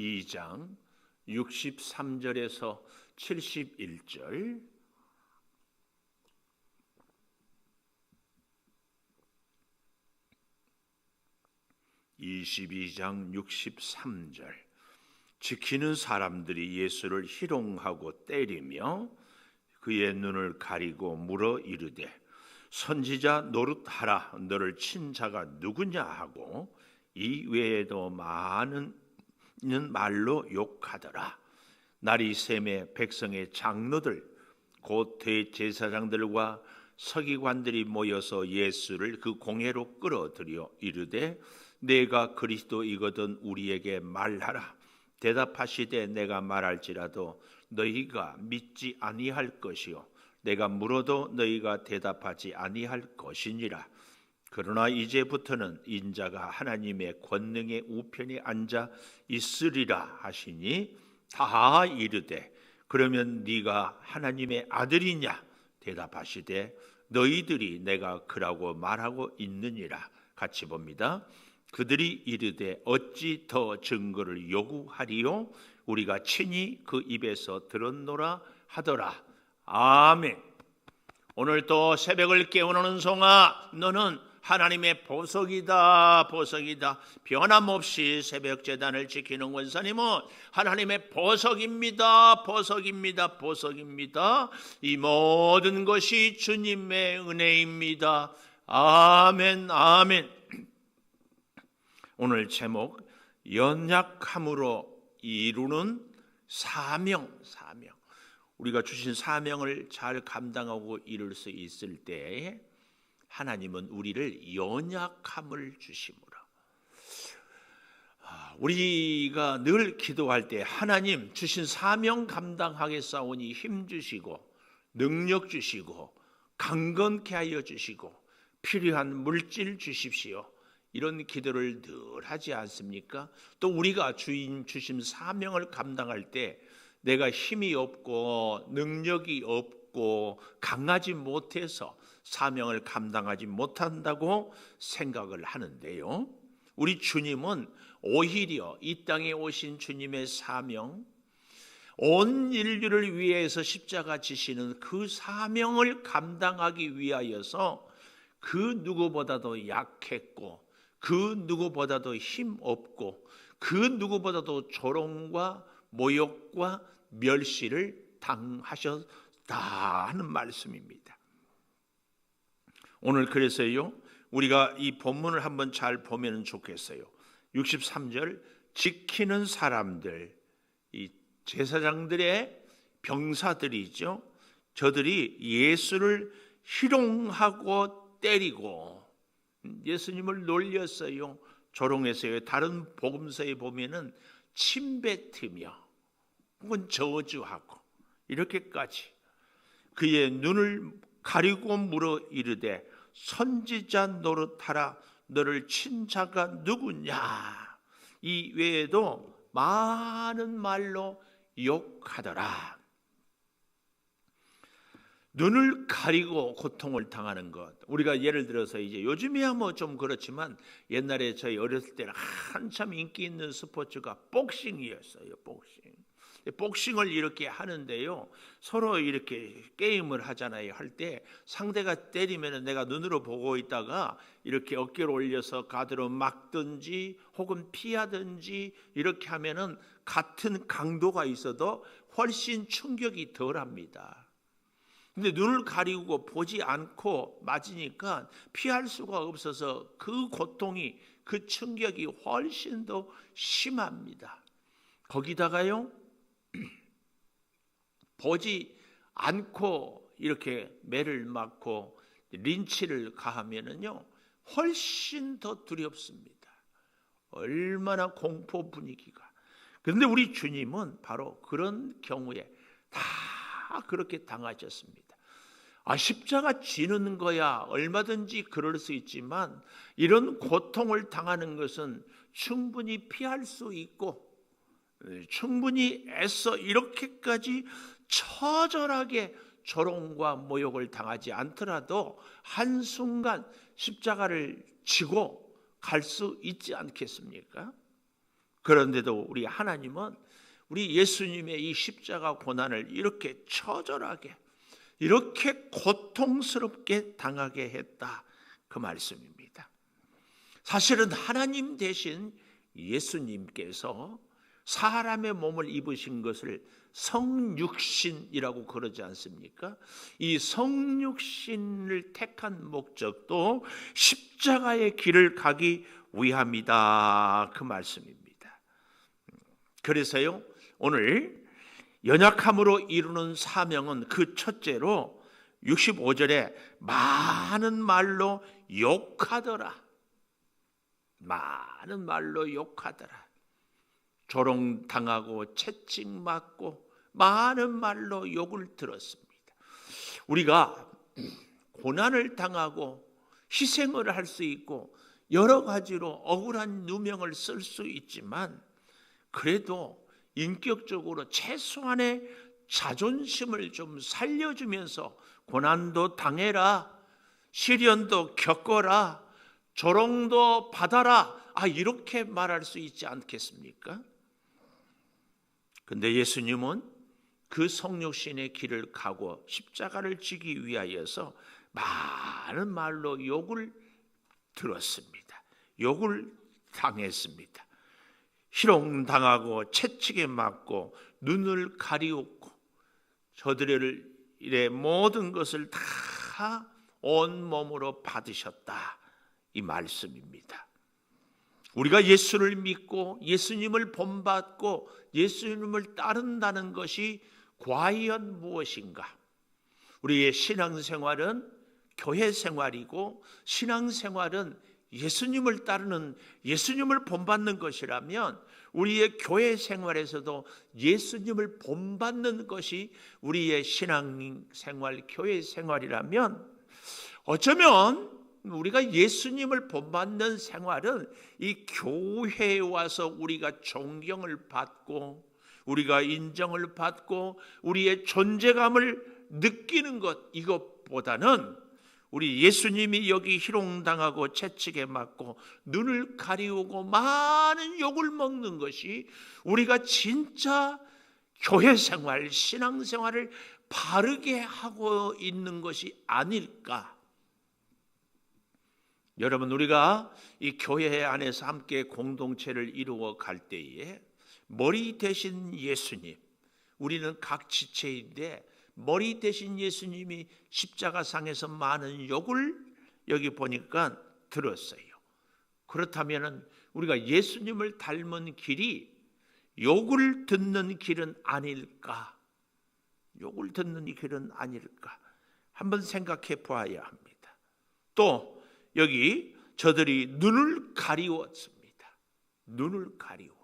22장 63절에서 71절. (22장 63절) 지키는 사람들이 예수를 희롱하고 때리며 그의 눈을 가리고 물어 이르되 선지자 노릇하라, 너를 친 자가 누구냐 하고 이 외에도 많은 말로 욕하더라. 날이 새매 백성의 장로들 곧 대제사장들과 서기관들이 모여서 예수를 그 공회로 끌어들여 이르되 내가 그리스도이거든 우리에게 말하라. 대답하시되 내가 말할지라도 너희가 믿지 아니할 것이요 내가 물어도 너희가 대답하지 아니할 것이니라. 그러나 이제부터는 인자가 하나님의 권능의 우편에 앉아 있으리라 하시니 다 이르되 그러면 네가 하나님의 아들이냐? 대답하시되 너희들이 내가 그라고 말하고 있느니라. 같이 봅니다. 그들이 이르되 어찌 더 증거를 요구하리요? 우리가 친히 그 입에서 들었노라 하더라. 아멘. 오늘 또 새벽을 깨우는 은송아, 너는 하나님의 보석이다. 보석이다. 변함없이 새벽 제단을 지키는 권사님은 하나님의 보석입니다. 보석입니다. 보석입니다. 이 모든 것이 주님의 은혜입니다. 아멘. 아멘. 오늘 제목, 연약함으로 이루는 사명. 우리가 주신 사명을 잘 감당하고 이룰 수 있을 때 하나님은 우리를 연약함을 주시므라. 우리가 늘 기도할 때 하나님 주신 사명 감당하겠사오니 힘 주시고 능력 주시고 강건케 하여 주시고 필요한 물질 주십시오. 이런 기도를 늘 하지 않습니까? 또 우리가 주인 주신 사명을 감당할 때 내가 힘이 없고 능력이 없고 강하지 못해서 사명을 감당하지 못한다고 생각을 하는데요, 우리 주님은 오히려 이 땅에 오신 주님의 사명, 온 인류를 위해서 십자가 지시는 그 사명을 감당하기 위하여서 그 누구보다도 약했고 그 누구보다도 힘없고 그 누구보다도 조롱과 모욕과 멸시를 당하셨다 하는 말씀입니다. 오늘 그래서요, 우리가 이 본문을 한번 잘 보면 좋겠어요. 63절, 지키는 사람들, 이 제사장들의 병사들이죠. 저들이 예수를 희롱하고 때리고 예수님을 놀렸어요. 조롱했어요. 다른 복음서에 보면은 침뱉으며 혹은 저주하고 이렇게까지 그의 눈을 가리고 물어 이르되 선지자 노릇하라, 너를 친 자가 누구냐? 이 외에도 많은 말로 욕하더라. 눈을 가리고 고통을 당하는 것, 우리가 예를 들어서 이제 요즘이야 뭐 좀 그렇지만 옛날에 저희 어렸을 때는 한참 인기 있는 스포츠가 복싱이었어요. 복싱을 이렇게 하는데요, 서로 이렇게 게임을 하잖아요. 할 때 상대가 때리면 내가 눈으로 보고 있다가 이렇게 어깨를 올려서 가드로 막든지 혹은 피하든지 이렇게 하면은 같은 강도가 있어도 훨씬 충격이 덜합니다. 근데 눈을 가리고 보지 않고 맞으니까 피할 수가 없어서 그 고통이, 그 충격이 훨씬 더 심합니다. 거기다가요, 보지 않고 이렇게 매를 맞고 린치를 가하면은요 훨씬 더 두렵습니다. 얼마나 공포 분위기가. 그런데 우리 주님은 바로 그런 경우에 다 그렇게 당하셨습니다. 십자가 지는 거야 얼마든지 그럴 수 있지만 이런 고통을 당하는 것은 충분히 피할 수 있고 충분히 애써 이렇게까지 처절하게 조롱과 모욕을 당하지 않더라도 한순간 십자가를 지고 갈 수 있지 않겠습니까? 그런데도 우리 하나님은 우리 예수님의 이 십자가 고난을 이렇게 처절하게, 이렇게 고통스럽게 당하게 했다, 그 말씀입니다. 사실은 하나님 대신 예수님께서 사람의 몸을 입으신 것을 성육신이라고 그러지 않습니까? 이 성육신을 택한 목적도 십자가의 길을 가기 위함이다, 그 말씀입니다. 그래서요, 오늘 연약함으로 이루는 사명은 그 첫째로 65절에 많은 말로 욕하더라. 많은 말로 욕하더라. 조롱당하고 채찍맞고 많은 말로 욕을 들었습니다. 우리가 고난을 당하고 희생을 할 수 있고 여러 가지로 억울한 누명을 쓸 수 있지만, 그래도 인격적으로 최소한의 자존심을 좀 살려주면서 고난도 당해라, 시련도 겪어라, 조롱도 받아라, 이렇게 말할 수 있지 않겠습니까? 근데 예수님은 그 성육신의 길을 가고 십자가를 지기 위하여서 많은 말로 욕을 들었습니다. 욕을 당했습니다. 희롱당하고 채찍에 맞고 눈을 가리웠고 저들의 모든 것을 다 온몸으로 받으셨다, 이 말씀입니다. 우리가 예수를 믿고 예수님을 본받고 예수님을 따른다는 것이 과연 무엇인가? 우리의 신앙생활은 교회 생활이고 신앙생활은 예수님을 따르는, 예수님을 본받는 것이라면 우리의 교회 생활에서도 예수님을 본받는 것이 우리의 신앙생활, 교회 생활이라면, 어쩌면 우리가 예수님을 본받는 생활은 이 교회에 와서 우리가 존경을 받고 우리가 인정을 받고 우리의 존재감을 느끼는 것, 이것보다는 우리 예수님이 여기 희롱당하고 채찍에 맞고 눈을 가리우고 많은 욕을 먹는 것이 우리가 진짜 교회 생활, 신앙 생활을 바르게 하고 있는 것이 아닐까? 여러분, 우리가 이 교회 안에서 함께 공동체를 이루어 갈 때에 머리 대신 예수님, 우리는 각 지체인데 머리 대신 예수님이 십자가상에서 많은 욕을 여기 보니까 들었어요. 그렇다면 우리가 예수님을 닮은 길이 욕을 듣는 길은 아닐까? 욕을 듣는 길은 아닐까? 한번 생각해 보아야 합니다. 또 여기 저들이 눈을 가리웠습니다. 눈을 가리워.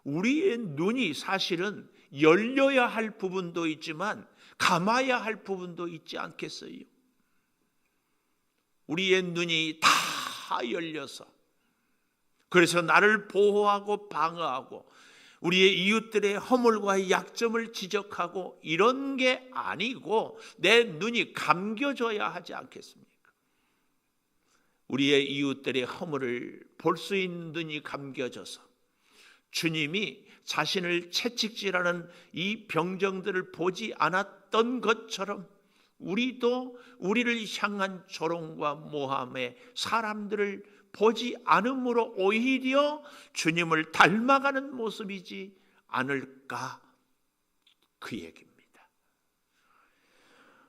우리의 눈이 사실은 열려야 할 부분도 있지만 감아야 할 부분도 있지 않겠어요? 우리의 눈이 다 열려서, 그래서 나를 보호하고 방어하고 우리의 이웃들의 허물과 약점을 지적하고 이런 게 아니고 내 눈이 감겨져야 하지 않겠습니까? 우리의 이웃들의 허물을 볼 수 있는 눈이 감겨져서 주님이 자신을 채찍질하는 이 병정들을 보지 않았던 것처럼 우리도 우리를 향한 조롱과 모함에 사람들을 보지 않음으로 오히려 주님을 닮아가는 모습이지 않을까, 그 얘기입니다.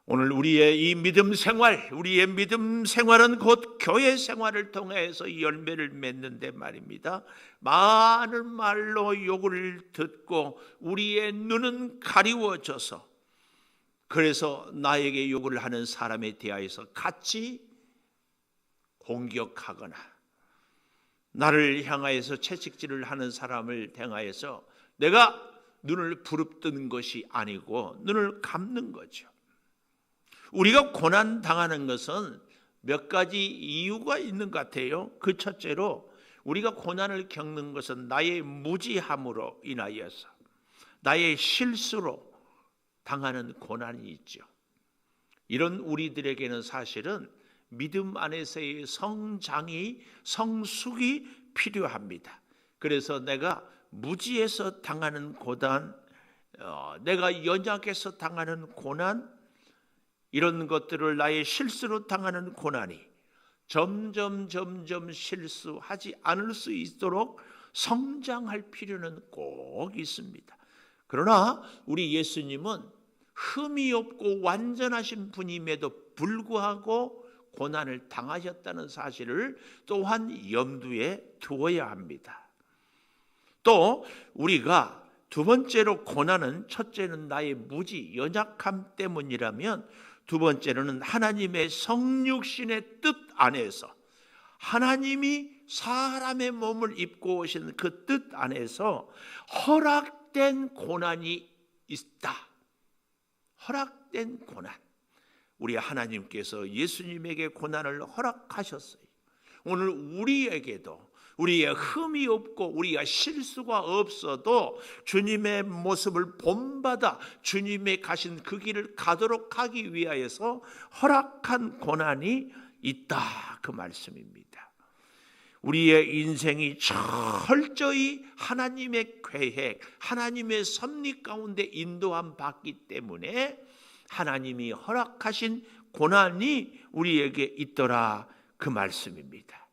오늘 우리의 이 믿음 생활, 우리의 믿음 생활은 곧 교회 생활을 통해서 열매를 맺는데 말입니다. 많은 말로 욕을 듣고 우리의 눈은 가리워져서, 그래서 나에게 욕을 하는 사람에 대하여서 같이 공격하거나 나를 향하여서 채찍질을 하는 사람을 향하여서 내가 눈을 부릅뜨는 것이 아니고 눈을 감는 거죠. 우리가 고난 당하는 것은 몇 가지 이유가 있는 것 같아요. 그 첫째로 우리가 고난을 겪는 것은 나의 무지함으로 인하여서, 나의 실수로 당하는 고난이 있죠. 이런 우리들에게는 사실은 믿음 안에서의 성장이, 성숙이 필요합니다. 그래서 내가 무지에서 당하는 고난, 내가 연약해서 당하는 고난, 이런 것들을 나의 실수로 당하는 고난이 점점 실수하지 않을 수 있도록 성장할 필요는 꼭 있습니다. 그러나 우리 예수님은 흠이 없고 완전하신 분임에도 불구하고 고난을 당하셨다는 사실을 또한 염두에 두어야 합니다. 또 우리가 두 번째로 고난은, 첫째는 나의 무지, 연약함 때문이라면 두 번째로는 하나님의 성육신의 뜻 안에서, 하나님이 사람의 몸을 입고 오신 그 뜻 안에서 허락된 고난이 있다. 허락된 고난. 우리 하나님께서 예수님에게 고난을 허락하셨어요. 오늘 우리에게도 우리의 흠이 없고 우리가 실수가 없어도 주님의 모습을 본받아 주님의 가신 그 길을 가도록 하기 위하여서 허락한 고난이 있다, 그 말씀입니다. 우리의 인생이 철저히 하나님의 계획, 하나님의 섭리 가운데 인도함 받기 때문에 하나님이 허락하신 고난이 우리에게 있더라, 그 말씀입니다.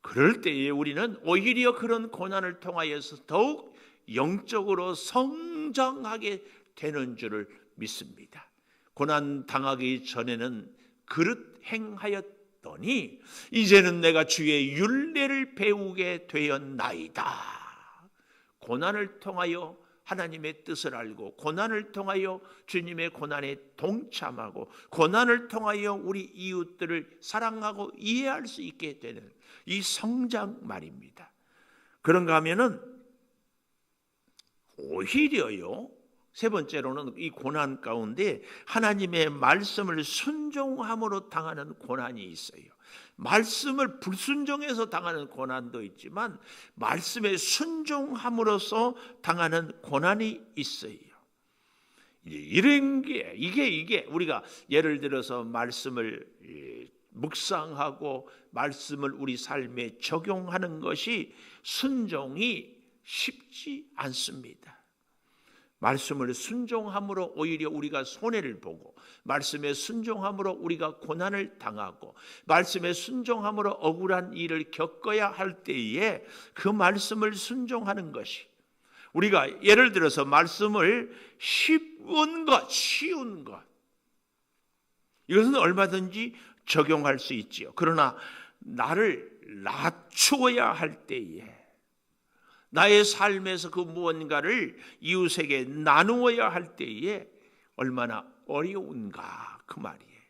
그럴 때에 우리는 오히려 그런 고난을 통하여서 더욱 영적으로 성장하게 되는 줄을 믿습니다. 고난 당하기 전에는 그릇 행하였더니 이제는 내가 주의 율례를 배우게 되었나이다. 고난을 통하여 하나님의 뜻을 알고, 고난을 통하여 주님의 고난에 동참하고, 고난을 통하여 우리 이웃들을 사랑하고 이해할 수 있게 되는 이 성장 말입니다. 그런가 하면은 오히려요, 세 번째로는 이 고난 가운데 하나님의 말씀을 순종함으로 당하는 고난이 있어요. 말씀을 불순종해서 당하는 고난도 있지만 말씀에 순종함으로써 당하는 고난이 있어요. 이런 게 이게 우리가 예를 들어서 말씀을 묵상하고 말씀을 우리 삶에 적용하는 것이 순종이 쉽지 않습니다. 말씀을 순종함으로 오히려 우리가 손해를 보고, 말씀에 순종함으로 우리가 고난을 당하고, 말씀에 순종함으로 억울한 일을 겪어야 할 때에 그 말씀을 순종하는 것이, 우리가 예를 들어서 말씀을 쉬운 것, 이것은 얼마든지 적용할 수 있지요. 그러나 나를 낮추어야 할 때에, 나의 삶에서 그 무언가를 이웃에게 나누어야 할 때에 얼마나 어려운가, 그 말이에요.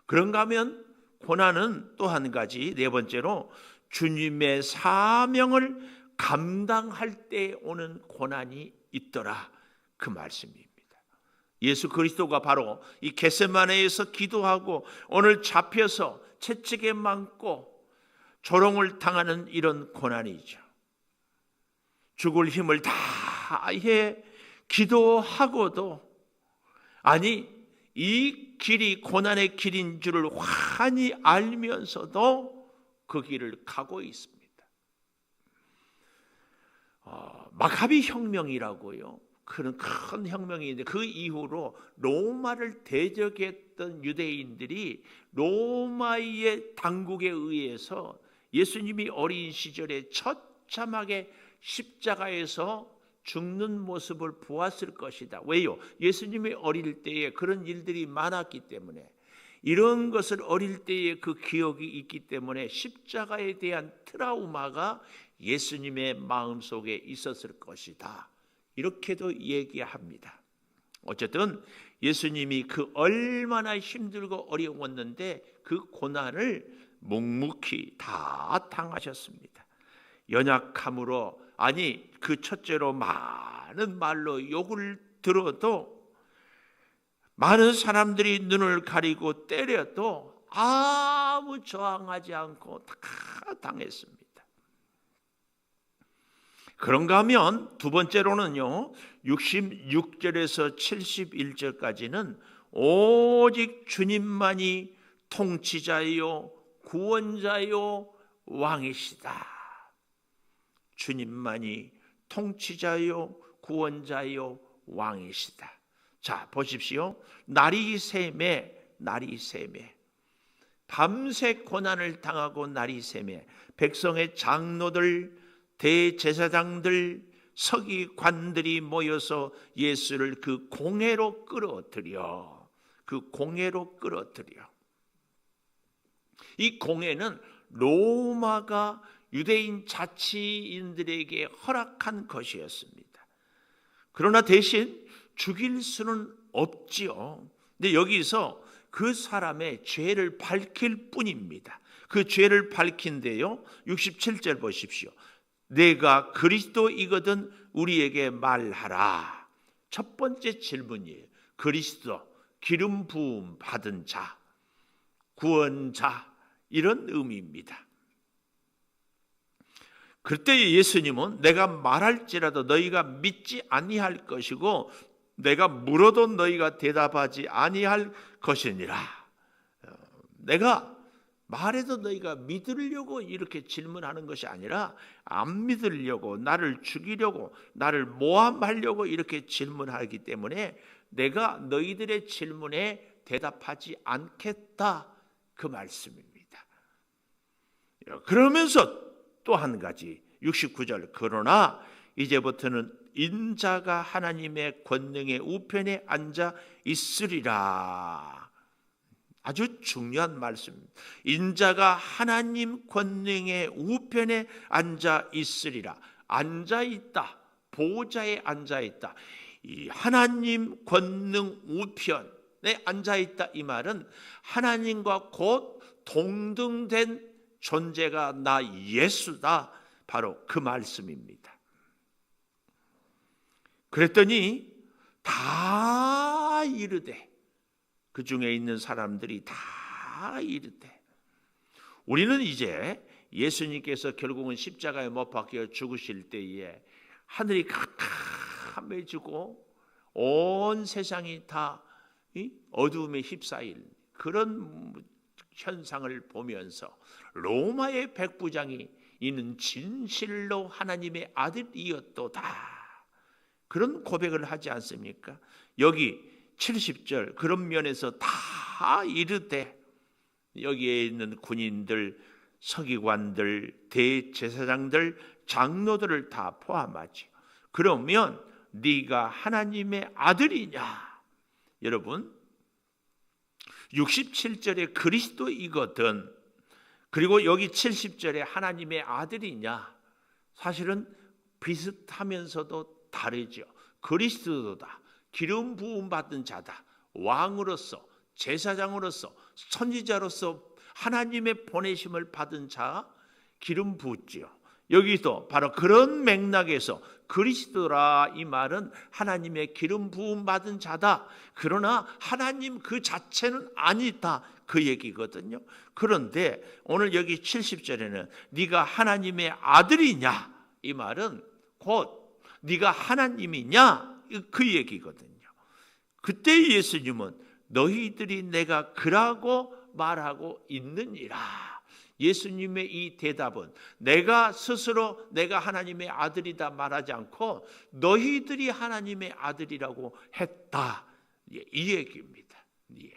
그런가 하면 고난은 또 한 가지, 네 번째로 주님의 사명을 감당할 때 오는 고난이 있더라, 그 말씀입니다. 예수 그리스도가 바로 이 겟세마네에서 기도하고 오늘 잡혀서 채찍에 맞고 조롱을 당하는 이런 고난이죠. 죽을 힘을 다해 기도하고도, 아니 이 길이 고난의 길인 줄을 환히 알면서도 그 길을 가고 있습니다. 마카비 혁명이라고요, 그런 큰 혁명이 있는데 그 이후로 로마를 대적했던 유대인들이 로마의 당국에 의해서 예수님이 어린 시절에 처참하게 십자가에서 죽는 모습을 보았을 것이다. 왜요? 예수님이 어릴 때에 그런 일들이 많았기 때문에, 이런 것을 어릴 때에 그 기억이 있기 때문에 십자가에 대한 트라우마가 예수님의 마음속에 있었을 것이다, 이렇게도 얘기합니다. 어쨌든 예수님이 그 얼마나 힘들고 어려웠는데 그 고난을 묵묵히 다 당하셨습니다. 연약함으로, 아니 그 첫째로 많은 말로 욕을 들어도, 많은 사람들이 눈을 가리고 때려도 아무 저항하지 않고 다 당했습니다. 그런가 하면 두 번째로는요, 66절에서 71절까지는 오직 주님만이 통치자요 구원자요 왕이시다. 주님만이 통치자요 구원자요 왕이시다. 자, 보십시오. 날이 새매 밤새 고난을 당하고 날이 새매 백성의 장로들, 대제사장들, 서기관들이 모여서 예수를 그 공회로 끌어들여. 이 공회는 로마가 유대인 자치인들에게 허락한 것이었습니다. 그러나 대신 죽일 수는 없지요. 근데 여기서 그 사람의 죄를 밝힐 뿐입니다. 그 죄를 밝힌데요, 67절 보십시오. 내가 그리스도이거든 우리에게 말하라. 첫 번째 질문이에요. 그리스도, 기름 부음 받은 자, 구원자, 이런 의미입니다. 그때 예수님은 내가 말할지라도 너희가 믿지 아니할 것이고 내가 물어도 너희가 대답하지 아니할 것이니라. 내가 말해도 너희가 믿으려고 이렇게 질문하는 것이 아니라 안 믿으려고, 나를 죽이려고, 나를 모함하려고 이렇게 질문하기 때문에 내가 너희들의 질문에 대답하지 않겠다, 그 말씀입니다. 그러면서 또 한 가지 69절, 그러나 이제부터는 인자가 하나님의 권능의 우편에 앉아 있으리라. 아주 중요한 말씀입니다. 인자가 하나님 권능의 우편에 앉아 있으리라. 앉아 있다, 보좌에 앉아 있다. 이 하나님 권능 우편에 앉아 있다, 이 말은 하나님과 곧 동등된 존재가 나 예수다, 바로 그 말씀입니다. 그랬더니 다 이르되, 그 중에 있는 사람들이 다 이르되, 우리는 이제 예수님께서 결국은 십자가에 못 박혀 죽으실 때에 하늘이 캄캄해지고 온 세상이 다 어두움에 휩싸일 그런 현상을 보면서 로마의 백부장이 이는 진실로 하나님의 아들이었도다, 그런 고백을 하지 않습니까? 여기 70절 그런 면에서 다 이르되, 여기에 있는 군인들, 서기관들, 대제사장들, 장로들을 다 포함하지. 그러면 네가 하나님의 아들이냐? 여러분, 67절에 그리스도이거든, 그리고 여기 70절에 하나님의 아들이냐, 사실은 비슷하면서도 다르죠. 그리스도다, 기름 부음 받은 자다, 왕으로서, 제사장으로서, 선지자로서 하나님의 보내심을 받은 자, 기름 부었지요. 여기도 바로 그런 맥락에서 그리스도라, 이 말은 하나님의 기름 부음 받은 자다, 그러나 하나님 그 자체는 아니다, 그 얘기거든요. 그런데 오늘 여기 70절에는 네가 하나님의 아들이냐, 이 말은 곧 네가 하나님이냐, 그 얘기거든요. 그때 예수님은 너희들이 내가 그라고 말하고 있느니라. 예수님의 이 대답은 내가 스스로 내가 하나님의 아들이다 말하지 않고 너희들이 하나님의 아들이라고 했다, 이 얘기입니다. 이 얘기.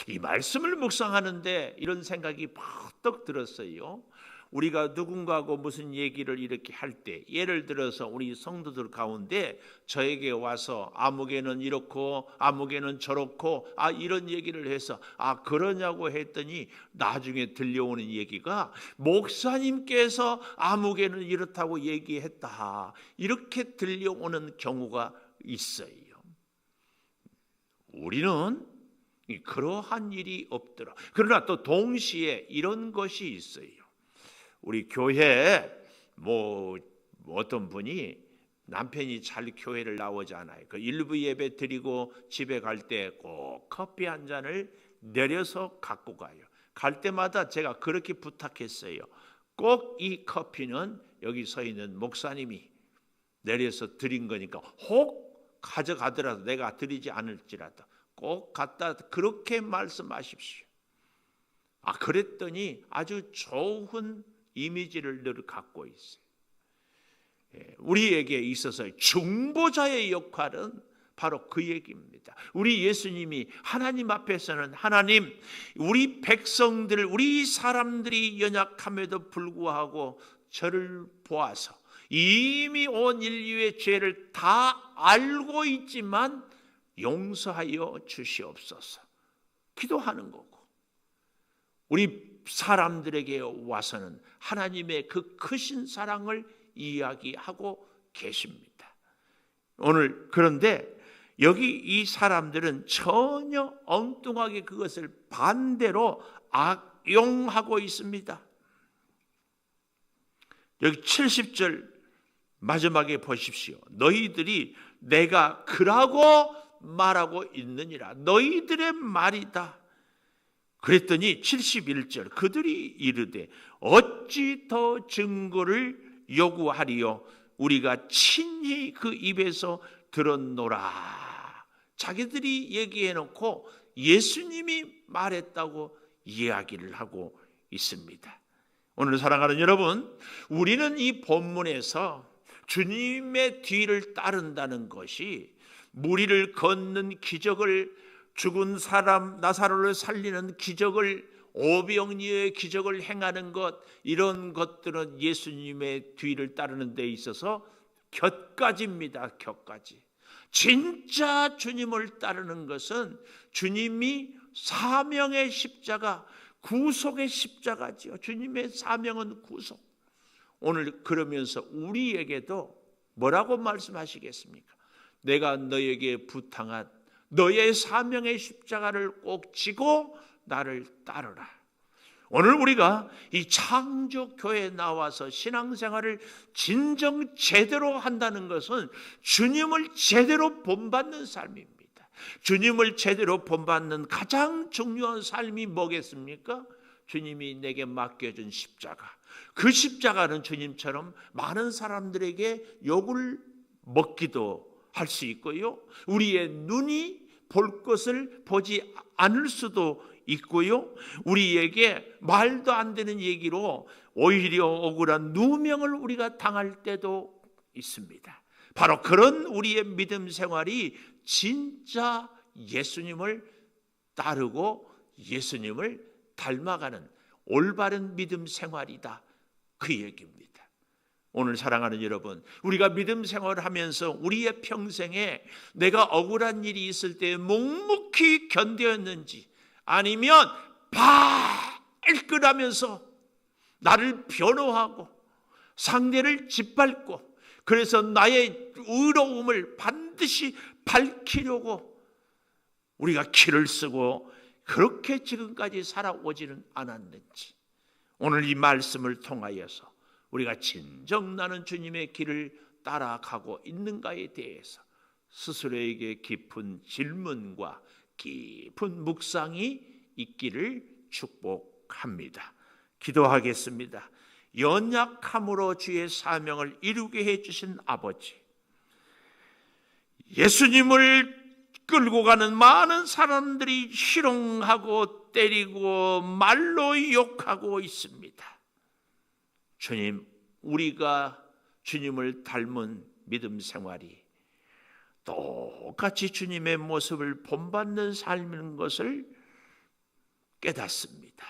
이 말씀을 묵상하는데 이런 생각이 퍼뜩 들었어요. 우리가 누군가하고 무슨 얘기를 이렇게 할 때, 예를 들어서 우리 성도들 가운데 저에게 와서 아무개는 이렇고 아무개는 저렇고 이런 얘기를 해서 그러냐고 했더니 나중에 들려오는 얘기가 목사님께서 아무개는 이렇다고 얘기했다, 이렇게 들려오는 경우가 있어요. 우리는 그러한 일이 없더라. 그러나 또 동시에 이런 것이 있어요. 우리 교회에 어떤 분이 남편이 잘 교회를 나오지 않아요. 그 일부 예배 드리고 집에 갈 때 꼭 커피 한 잔을 내려서 갖고 가요. 갈 때마다 제가 그렇게 부탁했어요. 꼭 이 커피는 여기 서 있는 목사님이 내려서 드린 거니까 혹 가져가더라도, 내가 드리지 않을지라도 꼭 갖다 그렇게 말씀하십시오. 그랬더니 아주 좋은 이미지를 늘 갖고 있어요. 우리에게 있어서 중보자의 역할은 바로 그 얘기입니다. 우리 예수님이 하나님 앞에서는 하나님, 우리 백성들, 우리 사람들이 연약함에도 불구하고 저를 보아서 이미 온 인류의 죄를 다 알고 있지만 용서하여 주시옵소서 기도하는 거고, 우리 사람들에게 와서는 하나님의 그 크신 사랑을 이야기하고 계십니다. 오늘 그런데 여기 이 사람들은 전혀 엉뚱하게 그것을 반대로 악용하고 있습니다. 여기 70절 마지막에 보십시오. 너희들이 내가 그라고 말하고 있느니라. 너희들의 말이다. 그랬더니 71절 그들이 이르되 어찌 더 증거를 요구하리요? 우리가 친히 그 입에서 들었노라. 자기들이 얘기해놓고 예수님이 말했다고 이야기를 하고 있습니다. 오늘 사랑하는 여러분, 우리는 이 본문에서 주님의 뒤를 따른다는 것이 무리를 걷는 기적을, 죽은 사람 나사로를 살리는 기적을, 오병이어의 기적을 행하는 것, 이런 것들은 예수님의 뒤를 따르는 데 있어서 곁가지입니다. 곁가지. 진짜 주님을 따르는 것은 주님이 사명의 십자가, 구속의 십자가지요. 주님의 사명은 구속. 오늘 그러면서 우리에게도 뭐라고 말씀하시겠습니까? 내가 너에게 부탁한 너의 사명의 십자가를 꼭 지고 나를 따르라. 오늘 우리가 이 창조교회에 나와서 신앙생활을 진정 제대로 한다는 것은 주님을 제대로 본받는 삶입니다. 주님을 제대로 본받는 가장 중요한 삶이 뭐겠습니까? 주님이 내게 맡겨준 십자가. 그 십자가는 주님처럼 많은 사람들에게 욕을 먹기도 할 수 있고요, 우리의 눈이 볼 것을 보지 않을 수도 있고요, 우리에게 말도 안 되는 얘기로 오히려 억울한 누명을 우리가 당할 때도 있습니다. 바로 그런 우리의 믿음 생활이 진짜 예수님을 따르고 예수님을 닮아가는 올바른 믿음 생활이다, 그 얘기입니다. 오늘 사랑하는 여러분, 우리가 믿음 생활을 하면서 우리의 평생에 내가 억울한 일이 있을 때 묵묵히 견뎠는지, 아니면 발끈하면서 나를 변호하고 상대를 짓밟고, 그래서 나의 의로움을 반드시 밝히려고 우리가 기를 쓰고 그렇게 지금까지 살아오지는 않았는지, 오늘 이 말씀을 통하여서 우리가 진정 나는 주님의 길을 따라가고 있는가에 대해서 스스로에게 깊은 질문과 깊은 묵상이 있기를 축복합니다. 기도하겠습니다. 연약함으로 주의 사명을 이루게 해주신 아버지, 예수님을 끌고 가는 많은 사람들이 희롱하고 때리고 말로 욕하고 있습니다. 주님, 우리가 주님을 닮은 믿음 생활이 똑같이 주님의 모습을 본받는 삶인 것을 깨닫습니다.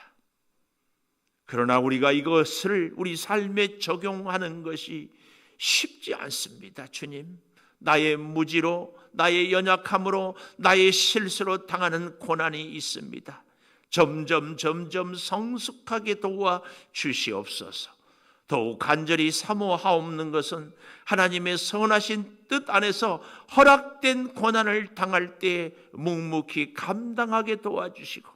그러나 우리가 이것을 우리 삶에 적용하는 것이 쉽지 않습니다. 주님, 나의 무지로, 나의 연약함으로, 나의 실수로 당하는 고난이 있습니다. 점점 성숙하게 도와 주시옵소서. 더욱 간절히 사모하옵는 것은 하나님의 선하신 뜻 안에서 허락된 고난을 당할 때 묵묵히 감당하게 도와주시고,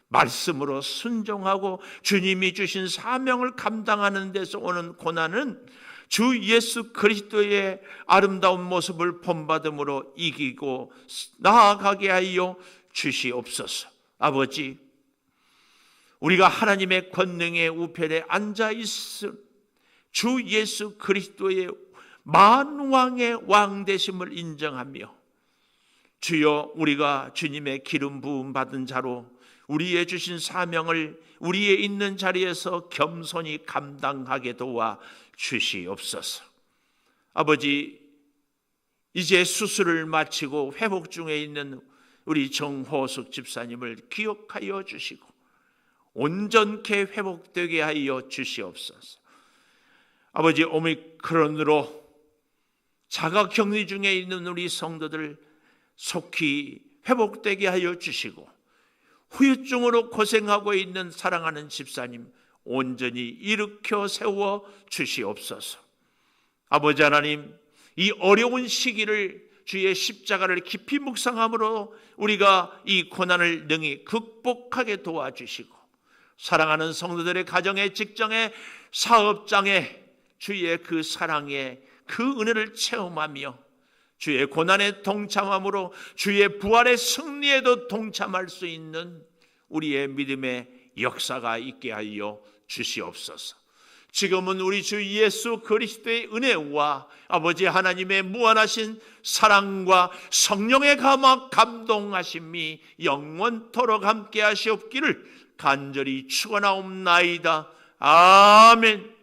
말씀으로 순종하고 주님이 주신 사명을 감당하는 데서 오는 고난은 주 예수 그리스도의 아름다운 모습을 본받음으로 이기고 나아가게 하여 주시옵소서. 아버지, 우리가 하나님의 권능의 우편에 앉아 있음 주 예수 그리스도의 만왕의 왕 되심을 인정하며, 주여, 우리가 주님의 기름 부음 받은 자로 우리의 주신 사명을 우리의 있는 자리에서 겸손히 감당하게 도와 주시옵소서. 아버지, 이제 수술을 마치고 회복 중에 있는 우리 정호숙 집사님을 기억하여 주시고 온전케 회복되게 하여 주시옵소서. 아버지, 오미크론으로 자가격리 중에 있는 우리 성도들 속히 회복되게 하여 주시고 후유증으로 고생하고 있는 사랑하는 집사님 온전히 일으켜 세워 주시옵소서. 아버지 하나님, 이 어려운 시기를 주의 십자가를 깊이 묵상함으로 우리가 이 고난을 능히 극복하게 도와주시고 사랑하는 성도들의 가정에, 직장에, 사업장에 주의 그 사랑에 그 은혜를 체험하며 주의 고난에 동참함으로 주의 부활의 승리에도 동참할 수 있는 우리의 믿음의 역사가 있게 하여 주시옵소서. 지금은 우리 주 예수 그리스도의 은혜와 아버지 하나님의 무한하신 사랑과 성령의 감동하심이 영원토록 함께 하시옵기를 간절히 축원하옵나이다. 아멘.